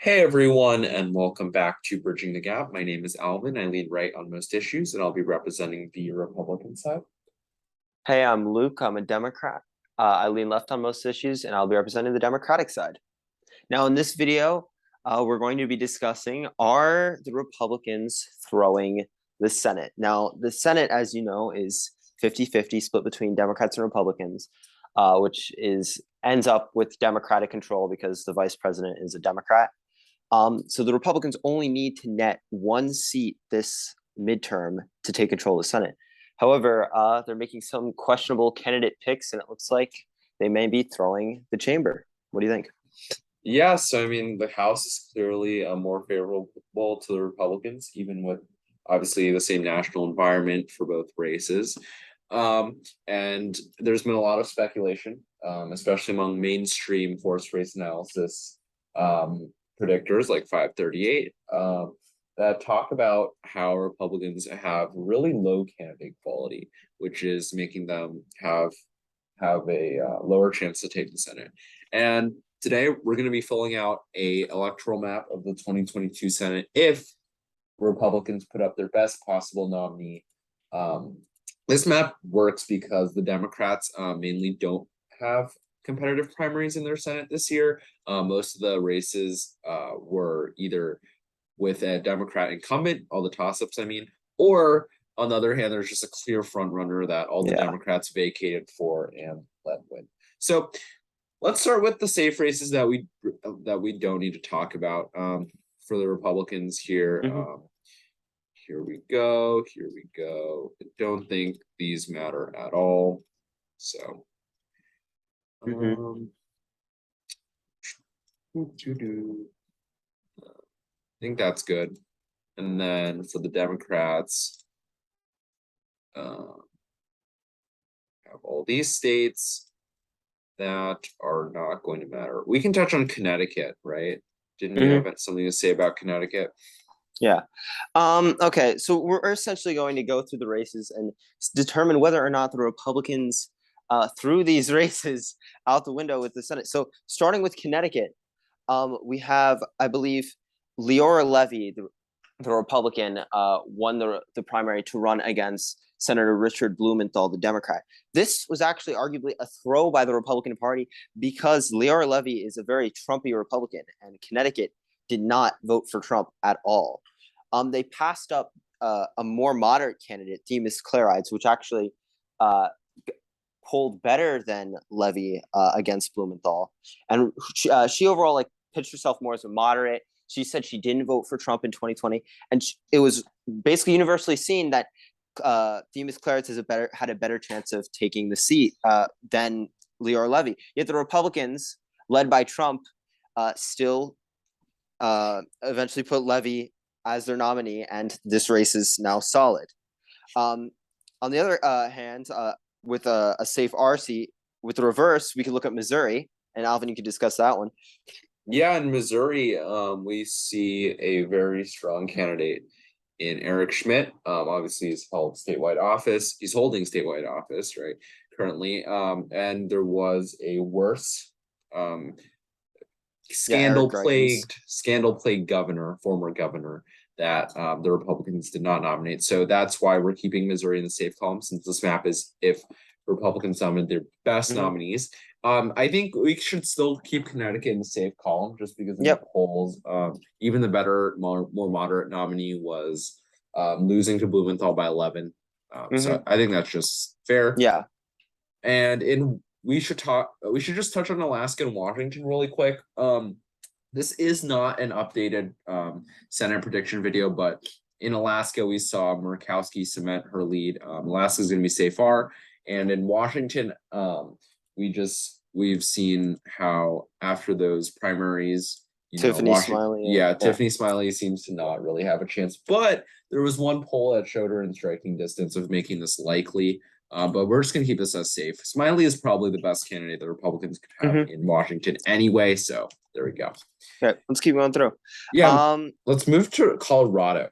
Hey everyone, and welcome back to Bridging the Gap. My name is Alvin. I lead right on most issues, and I'll be representing the Republican side. Hey, I'm Luke. I'm a Democrat. I lean left on most issues, and I'll be representing the Democratic side. Now, in this video, we're going to be discussing, are the Republicans throwing the Senate? Now, the Senate, as you know, is 50-50 split between Democrats and Republicans, which ends up with Democratic control because the vice president is a Democrat. So the Republicans only need to net one seat this midterm to take control of the Senate. However, they're making some questionable candidate picks, and it looks like they may be throwing the chamber. What do you think? Yeah, so I mean, the House is clearly more favorable to the Republicans, even with obviously the same national environment for both races. And there's been a lot of speculation, especially among mainstream horse race analysis predictors like 538, that talk about how Republicans have really low candidate quality, which is making them have a lower chance to take the Senate. And today we're going to be filling out a electoral map of the 2022 Senate if Republicans put up their best possible nominee. This map works because the Democrats mainly don't have competitive primaries in their Senate this year. Most of the races were either with a Democrat incumbent, all the toss-ups, I mean, or on the other hand, there's just a clear front runner that all the Yeah. Democrats vacated for and let win. So let's start with the safe races that we don't need to talk about for the Republicans here. Hmm. Here we go. Here we go. I don't think these matter at all. So, Hmm. um, I think that's good. And then for the Democrats, uh, have all these states that are not going to matter. We can touch on Connecticut, right? Didn't you have Hmm. something to say about Connecticut? Yeah. Okay. So we're essentially going to go through the races and determine whether or not the Republicans threw these races out the window with the Senate. So starting with Connecticut, we have, I believe, Leora Levy, the Republican, won the primary to run against Senator Richard Blumenthal, the Democrat. This was actually arguably a throw by the Republican Party because Leora Levy is a very Trumpy Republican, and Connecticut did not vote for Trump at all. They passed up a more moderate candidate, Themis Clarides, which actually uh, polled better than Levy against Blumenthal, and she overall pitched herself more as a moderate. She said she didn't vote for Trump in 2020, and it was basically universally seen that Themis Clarides had a better chance of taking the seat than Leora Levy. Yet the Republicans, led by Trump, still eventually put Levy as their nominee, and this race is now solid. Um, on the other hand, with a safe R seat, with the reverse, we could look at Missouri, and Alvin, you could discuss that one. Yeah, in Missouri, we see a very strong candidate in Eric Schmidt. Obviously, he's held statewide office. He's holding statewide office, right, currently. And there was a worse Yeah, Eric Greitens. scandal plagued governor, former governor, that the Republicans did not nominate. So that's why we're keeping Missouri in the safe column, since this map is if Republicans nominate their best Mm-hmm. nominees. I think we should still keep Connecticut in the safe column just because in the Yep. polls, even the better, more moderate nominee was losing to Blumenthal by 11. So Mm-hmm. I think that's just fair. Yeah. And in we should just touch on Alaska and Washington really quick. This is not an updated Senate prediction video, but in Alaska we saw Murkowski cement her lead. Alaska is going to be safe far, and in Washington, we've seen how after those primaries, Tiffany Washington, Smiley. yeah, Yeah. Tiffany Smiley seems to not really have a chance, but there was one poll that showed her in striking distance of making this likely. But we're just going to keep this as safe. Smiley is probably the best candidate the Republicans could have Mm-hmm. in Washington anyway. So there we go. Okay, let's keep going through. Yeah, Um, let's move to Colorado.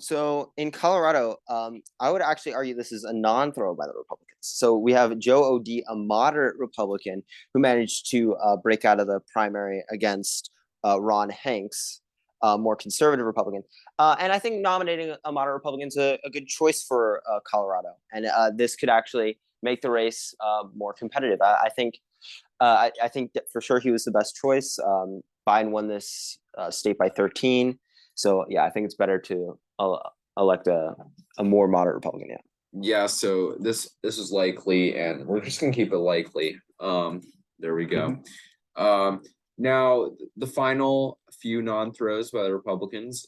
so in Colorado, I would actually argue this is a non-throw by the Republicans. So we have Joe O'Dea, a moderate Republican who managed to break out of the primary against Ron Hanks, more conservative Republican. And I think nominating a moderate Republican is a good choice for Colorado. And this could actually make the race more competitive. I think I think that for sure he was the best choice. Biden won this state by 13. So yeah, I think it's better to elect a more moderate Republican. Yeah. Yeah, so this is likely, and we're just gonna keep it likely. There we go. Now the final few non-throws by the Republicans.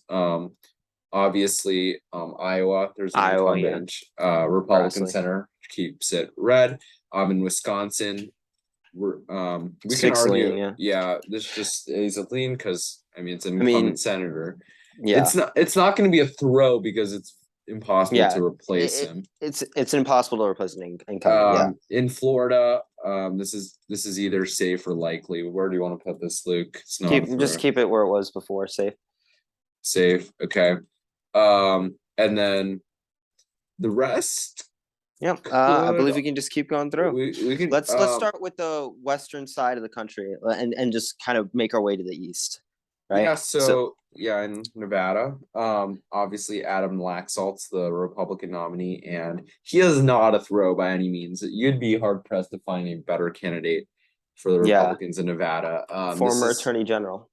Obviously, Iowa, there's an Iowa, yeah. incumbent Republican Grassley. senator, keeps it red. In Wisconsin, we can Six argue, lean, yeah. yeah, this just is a lean because I mean it's an I mean, incumbent senator. yeah, It's not going to be a throw because it's impossible yeah. to replace him. It's impossible to replace an incumbent. Yeah. In Florida, this is either safe or likely. Where do you want to put this, Luke? It's not a Just throw. keep it where it was before, safe. Safe, okay. And then the rest. Yeah, I believe Could we can just keep going through. we can Let's start with the western side of the country and just kind of make our way to the east, right? Yeah, so yeah, in Nevada, obviously Adam Laxalt's the Republican nominee, and he is not a throw by any means. You'd be hard pressed to find a better candidate for the Yeah, Republicans in Nevada. former attorney general.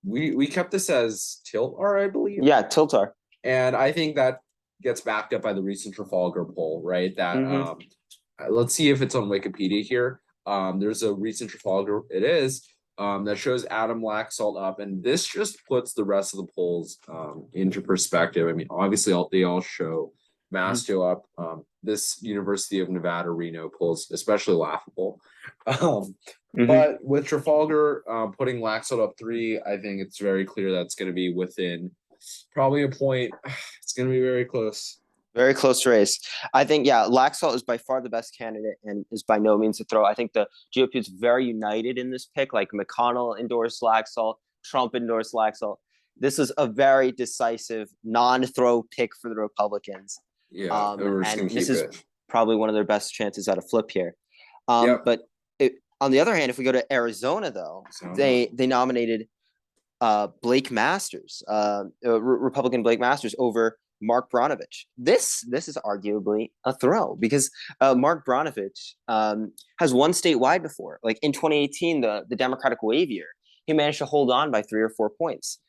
We kept this as Tiltar, I believe. Yeah, Tiltar. And I think that gets backed up by the recent Trafalgar poll, right? That let's see if it's on Wikipedia here. There's a recent Trafalgar, it is, that shows Adam Laxalt up, and this just puts the rest of the polls into perspective. I mean, obviously they all show Masto up. This University of Nevada Reno polls especially laughable. But with Trafalgar putting Laxalt up 3, I think it's very clear that's going to be within probably a point. It's going to be very close. Very close race. I think, yeah, Laxalt is by far the best candidate and is by no means a throw. I think the GOP is very united in this pick. Like McConnell endorsed Laxalt, Trump endorsed Laxalt. This is a very decisive non-throw pick for the Republicans. Yeah, we're just and gonna keep this is it. probably one of their best chances at a flip here. Yep. But on the other hand, if we go to Arizona, though, they nominated Blake Masters, Republican Blake Masters, over Mark Brnovich. This is arguably a throw because Mark Brnovich has won statewide before. Like in 2018, the Democratic wave year, he managed to hold on by 3 or 4 points.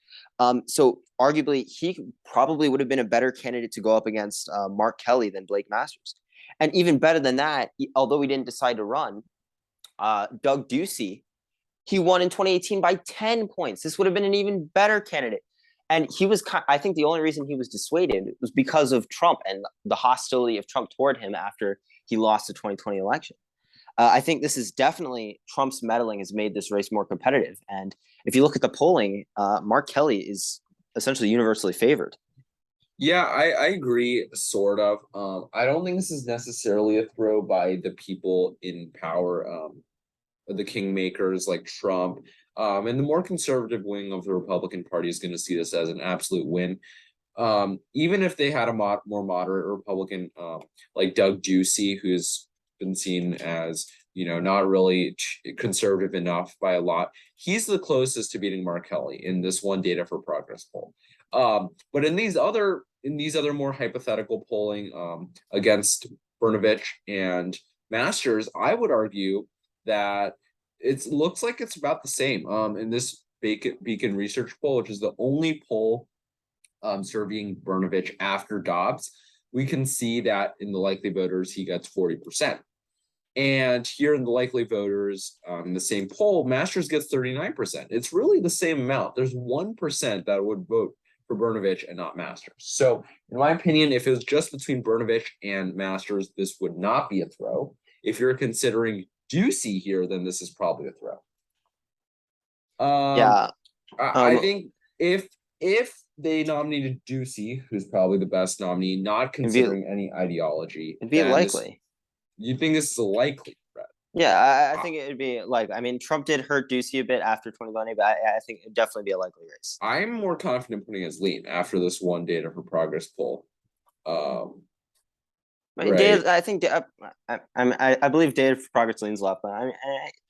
So arguably, he probably would have been a better candidate to go up against Mark Kelly than Blake Masters. And even better than that, although he didn't decide to run, Doug Ducey, he won in 2018 by 10 points. This would have been an even better candidate. And he was, I think the only reason he was dissuaded was because of Trump and the hostility of Trump toward him after he lost the 2020 election. I think this is definitely Trump's meddling has made this race more competitive. And if you look at the polling, Mark Kelly is essentially universally favored. Yeah, I agree, sort of. I don't think this is necessarily a throw by the people in power, the kingmakers like Trump. And the more conservative wing of the Republican Party is going to see this as an absolute win. Even if they had a more moderate Republican like Doug Ducey, who's been seen as, you know, not really conservative enough by a lot, he's the closest to beating Mark Kelly in this one Data for Progress poll. But in these other more hypothetical polling against Brnovich and Masters, I would argue that it looks like it's about the same in this Beacon Research poll, which is the only poll surveying Brnovich after Dobbs. We can see that in the likely voters, he gets 40%. And here in the likely voters, in the same poll, Masters gets 39%. It's really the same amount. There's 1% that would vote for Brnovich and not Masters. So, in my opinion, if it was just between Brnovich and Masters, this would not be a throw. If you're considering Ducey here, then this is probably a throw. Yeah. I think if they nominated Ducey, who's probably the best nominee, not considering any ideology, it'd be likely. You think this is a likely threat? Yeah, I think it'd be like. I mean, Trump did hurt Ducey a bit after 2020, but I think it'd definitely be a likely race. I'm more confident putting his lean after this one Data for Progress poll. right? Dave, I think I believe Dave Progress leans left, but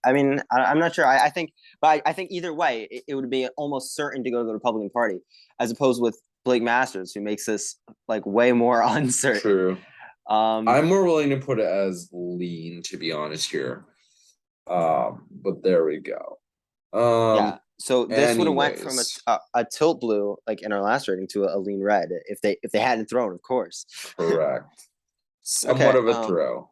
I'm not sure. I think, but I think either way, it would be almost certain to go to the Republican Party, as opposed with Blake Masters, who makes this like way more uncertain. True. I'm more willing to put it as lean, to be honest here. But there we go. Yeah. So this would have went from Anyways, a tilt blue like in our last rating to a lean red if they hadn't thrown, of course. correct. Somewhat Okay. of a throw.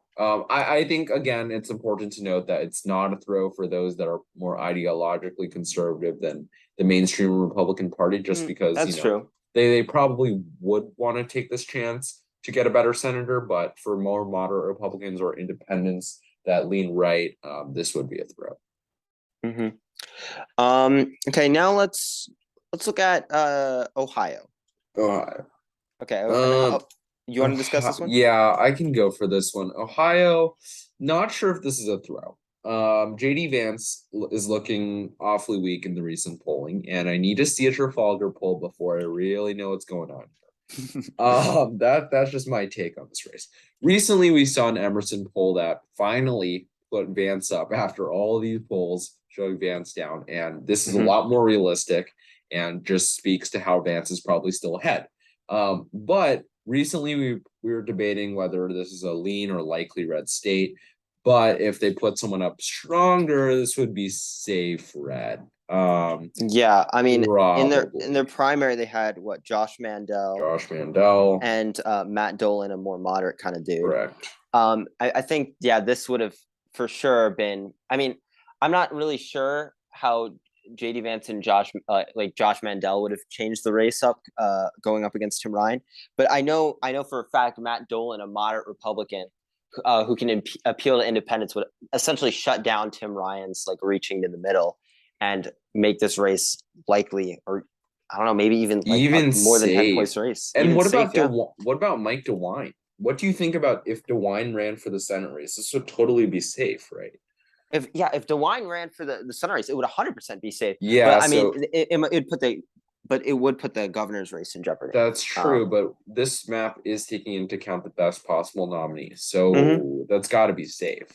I think again it's important to note that it's not a throw for those that are more ideologically conservative than the mainstream Republican Party, just because That's true. they probably would want to take this chance to get a better senator, but for more moderate Republicans or independents that lean right, this would be a throw. Hmm. Okay, now let's look at Ohio. Ohio. Okay, and Um, you want to discuss this one? yeah, I can go for this one. Ohio, not sure if this is a throw. JD Vance is looking awfully weak in the recent polling, and I need to see a Trafalgar poll before I really know what's going on. That's just my take on this race. Recently, we saw an Emerson poll that finally put Vance up after all of these polls showing Vance down, and this is a Mhm. lot more realistic and just speaks to how Vance is probably still ahead. But recently we were debating whether this is a lean or likely red state. But if they put someone up stronger, this would be safe red. Yeah, I mean, in their Probably primary, they had what Josh Mandel Josh Mandel. and Matt Dolan, a more moderate kind of dude. Correct. I think yeah, this would have for sure been. I mean, I'm not really sure how JD Vance and Josh Mandel would have changed the race up going up against Tim Ryan, but I know for a fact Matt Dolan, a moderate Republican, who can appeal to independents, would essentially shut down Tim Ryan's like reaching to the middle and make this race likely, or I don't know, maybe even like a Even more than 10 safe. points race, And even what safe. about Yeah. what about Mike DeWine? What do you think about if DeWine ran for the Senate race? This would totally be safe, right? If DeWine ran for the Sun race, it would 100% be safe. Yeah, But I mean, so it would put the governor's race in jeopardy. that's true, but this map is taking into account the best possible nominee. Mhm. So that's got to be safe,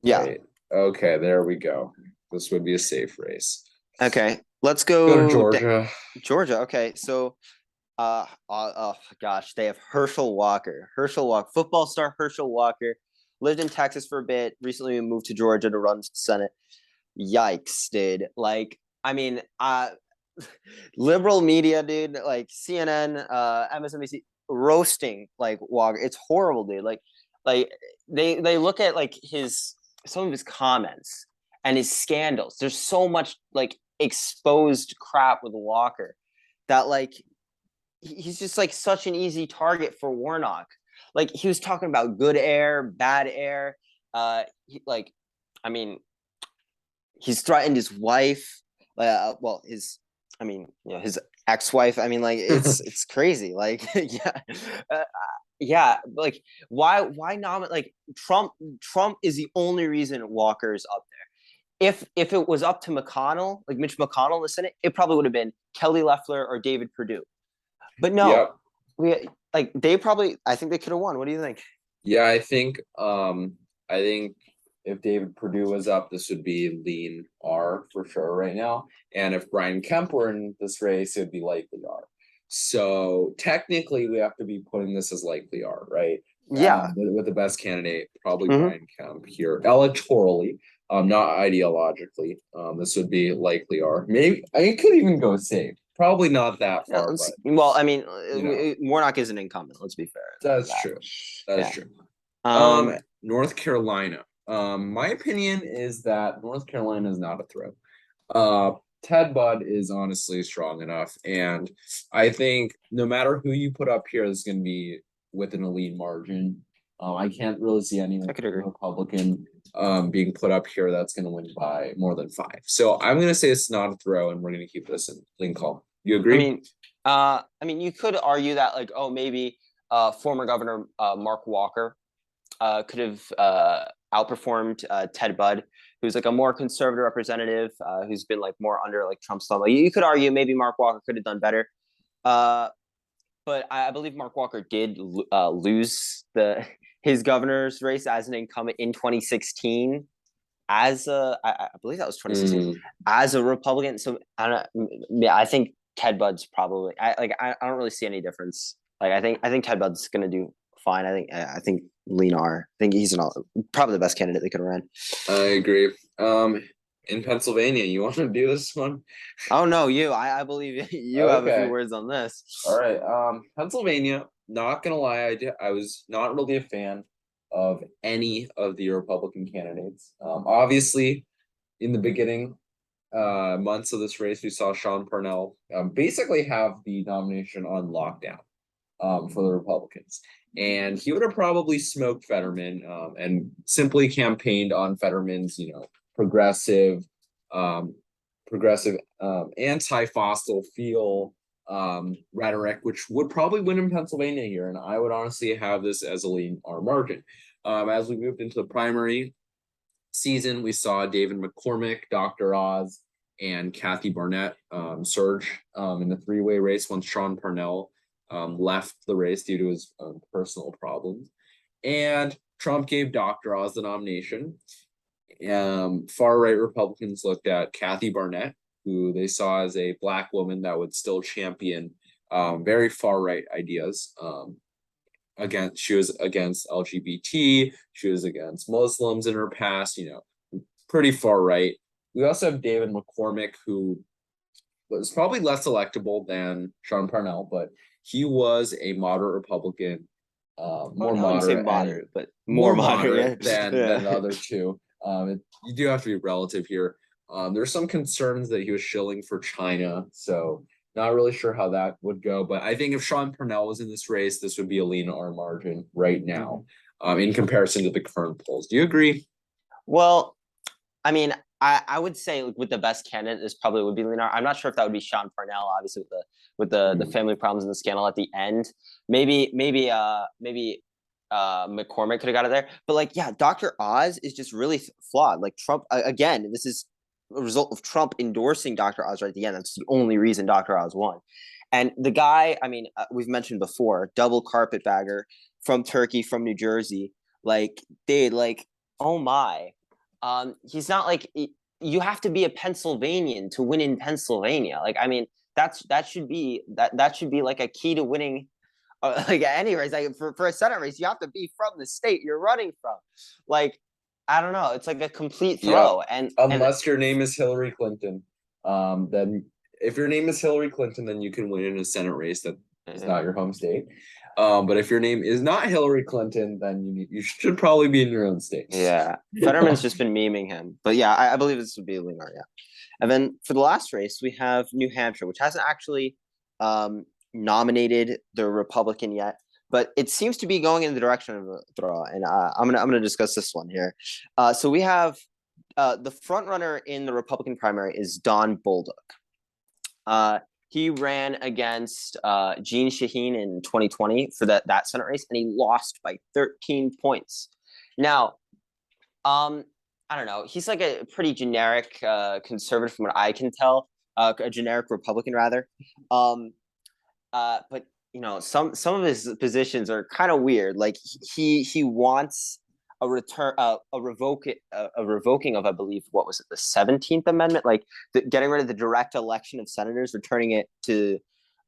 Yeah. right? Okay, there we go. This would be a safe race. Okay. Let's Go to go Georgia. Georgia. Okay. So, oh gosh, they have Herschel Walker. Herschel Walker, football star Herschel Walker, lived in Texas for a bit. Recently moved to Georgia to run for the Senate. Yikes, dude. Like, I mean, liberal media, dude, like CNN, MSNBC, roasting like Walker. It's horrible, dude. Like they look at like his some of his comments and his scandals. There's so much like exposed crap with Walker that like he's just like such an easy target for Warnock. Like he was talking about good air, bad air. Like, I mean, he's threatened his wife. Well, his ex-wife. I mean, like it's crazy. Like, yeah, uh, yeah. Like, why nominate? Like, Trump is the only reason Walker's up there. If it was up to McConnell, like Mitch McConnell in the Senate, it probably would have been Kelly Loeffler or David Perdue. But no, Yep. we like they probably. I think they could have won. What do you think? Yeah, I think if David Perdue was up, this would be lean R for sure right now. And if Brian Kemp were in this race, it'd be likely R. So technically we have to be putting this as likely R, right? Yeah. With the best candidate, probably Mm-hmm. Brian Kemp here. Electorally, not ideologically. This would be likely R. Maybe I could even go safe. Probably not that Yeah, far, but well, I mean, Warnock is an incumbent. Let's be fair. that's true. That is Yeah. true. Um. North Carolina. My opinion is that North Carolina is not a threat. Uh, Ted Budd is honestly strong enough, and I think no matter who you put up here, is going to be within a lead margin. I can't really see any I could agree. Republican being put up here that's going to win by more than 5. So I'm going to say it's not a throw, and we're going to keep this in Lincoln. You agree? I mean, you could argue that like, oh, maybe former Governor Mark Walker could have outperformed Ted Budd, who's like a more conservative representative, who's been like more under like Trump's thumb. Like, you could argue maybe Mark Walker could have done better. Uh, but I believe Mark Walker did lose his governor's race as an incumbent in 2016 as I believe that was 2016 Mm, as a Republican. So I don't. Yeah, I think Ted Budd's probably. I don't really see any difference. Like I think Ted Budd's gonna do fine. I think Lenar. I think he's probably the best candidate they could have ran. I agree. In Pennsylvania, you want to do this one? Oh no, you. I believe you have a few Okay. words on this. All right. Pennsylvania, not gonna lie, I was not really a fan of any of the Republican candidates. Obviously, in the beginning, months of this race, we saw Sean Parnell basically have the nomination on lockdown for the Republicans. And he would have probably smoked Fetterman and simply campaigned on Fetterman's, progressive, um, anti-fossil fuel rhetoric, which would probably win in Pennsylvania here. And I would honestly have this as a lean R margin. As we moved into the primary season, we saw David McCormick, Dr. Oz, and Kathy Barnett surge in the three-way race once Sean Parnell left the race due to his personal problems. And Trump gave Dr. Oz the nomination. Far right Republicans looked at Kathy Barnett, who they saw as a Black woman that would still champion very far right ideas. She was against LGBT, she was against Muslims in her past, pretty far right. We also have David McCormick, who was probably less electable than Sean Parnell, but he was a moderate Republican, more I wouldn't say moderate moderate, but more more moderate. moderate than Yeah. the other two. You do have to be relative here. There's some concerns that he was shilling for China, so not really sure how that would go. But I think if Sean Parnell was in this race, this would be a lean R margin right now, in comparison to the current polls. Do you agree? Well, I mean, I would say with the best candidate, this probably would be Leonard. I'm not sure if that would be Sean Parnell, obviously with the family problems and the scandal at the end. Maybe McCormick could have got it there. But like, yeah, Dr. Oz is just really flawed. Like Trump again, this is a result of Trump endorsing Dr. Oz right at the end. That's the only reason Dr. Oz won. And the guy, I mean, we've mentioned before, double carpetbagger from Turkey, from New Jersey. Like, dude, like, oh my. He's not like you have to be a Pennsylvanian to win in Pennsylvania. Like, I mean, that should be like a key to winning. Like any race, like for a Senate race, you have to be from the state you're running from. Like, I don't know, it's like a complete throw. Yeah, And unless your name is Hillary Clinton, then if your name is Hillary Clinton, then you can win in a Senate race that is not your home state. But if your name is not Hillary Clinton, then you should probably be in your own state. yeah, Fetterman's just been memeing him. But yeah, I believe this would be Leonard. Yeah, and then for the last race, we have New Hampshire, which hasn't actually nominated the Republican yet, but it seems to be going in the direction of a draw. And I'm gonna discuss this one here. So we have the front runner in the Republican primary is Don Bolduc. He ran against Gene Shaheen in 2020 for that Senate race, and he lost by 13 points. Now, I don't know. He's like a pretty generic conservative, from what I can tell, a generic Republican rather. But some of his positions are kind of weird. Like he wants a return, a revoking of, I believe, what was it, the 17th Amendment, like getting rid of the direct election of senators, returning it to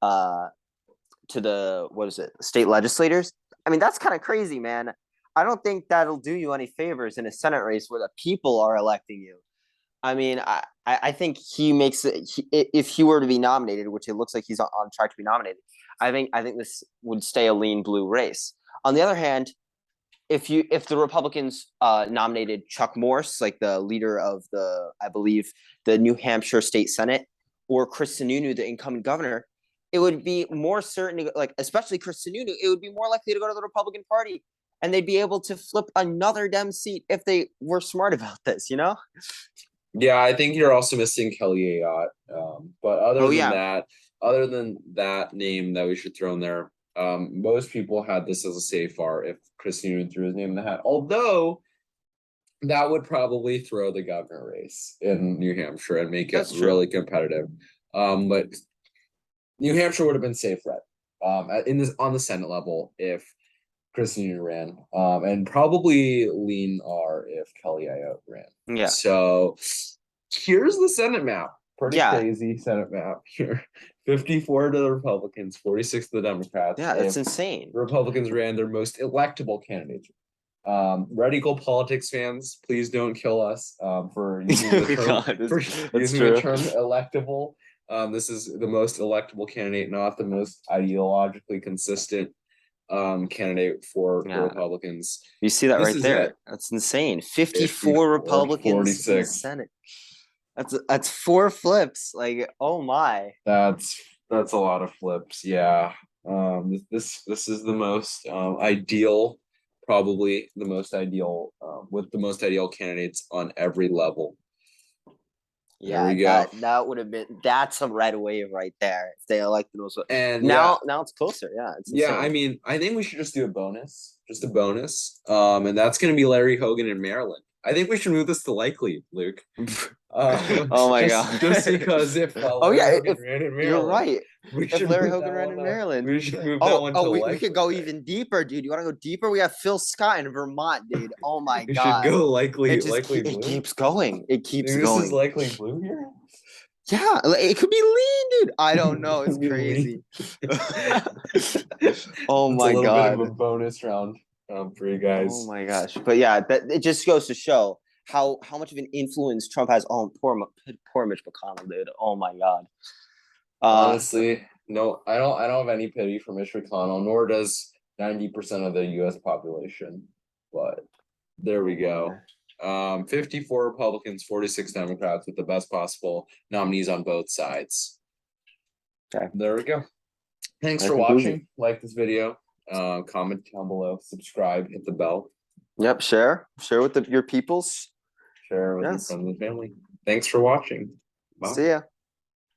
the what is it, state legislators. I mean, that's kind of crazy, man. I don't think that'll do you any favors in a Senate race where the people are electing you. I mean, I think he makes it. If he were to be nominated, which it looks like he's on track to be nominated, I think this would stay a lean blue race. On the other hand, if the Republicans nominated Chuck Morse, like the leader of I believe the New Hampshire State Senate, or Chris Sununu, the incoming governor, it would be more certain, like especially Chris Sununu, it would be more likely to go to the Republican Party, and they'd be able to flip another Dem seat if they were smart about this, Yeah, I think you're also missing Kelly Ayotte. But other than that name that we should throw in there, most people had this as a safe R if Chris Newman threw his name in the hat. Although that would probably throw the governor race in New Hampshire and make it really competitive. But New Hampshire would have been safe red. in this on the Senate level if Christina ran, and probably lean R if Kelly Ayotte ran. Yeah. So here's the Senate map. Pretty Yeah. crazy Senate map here. 54 to the Republicans, 46 to the Democrats. Yeah, it's If insane. Republicans ran their most electable candidates. Red Eagle politics fans, please don't kill us for using the term God, for that's using true. the term electable. This is the most electable candidate, not the most ideologically consistent candidate for Yeah. Republicans. You see that This right is there? it. That's insane. 54 54 Republicans in the 46. Senate. That's 4 flips. Like, oh my. That's a lot of flips. Yeah. This is the most ideal, probably the most ideal, with the most ideal candidates on every level. Yeah, we go. that would have been that's a red wave right there if they elected those. And now it's closer. Yeah, it's yeah, insane. I mean, I think we should just do a bonus, just a bonus. And that's gonna be Larry Hogan in Maryland. I think we should move this to likely, Luke. Oh my god! Just because if oh Larry yeah, Hogan ran in Maryland, you're right. we If should Larry move Hogan that ran one in to- Maryland, we should move that one to we could go likely. even deeper, dude. You want to go deeper? We have Phil Scott in Vermont, dude. Oh my We god! should go likely it blue. keeps going. It keeps Think going. This is likely blue here. Yeah, it could be lean, dude. I don't know. It's Could be crazy. It's oh a my little god. bit of a bonus round for you guys. Oh my gosh. But yeah, that it just goes to show how much of an influence Trump has on poor Mitch McConnell, dude. Oh my god. Honestly, no, I don't have any pity for Mitch McConnell, nor does 90% of the US population. But there we go. 54 Republicans, 46 Democrats with the best possible nominees on both sides. Okay. There we go. Thanks for conclusion. watching. Like this video, comment down below, subscribe, hit the bell. Yep, share with your peoples. Share with your friends and family. Thanks for watching. Bye. See ya.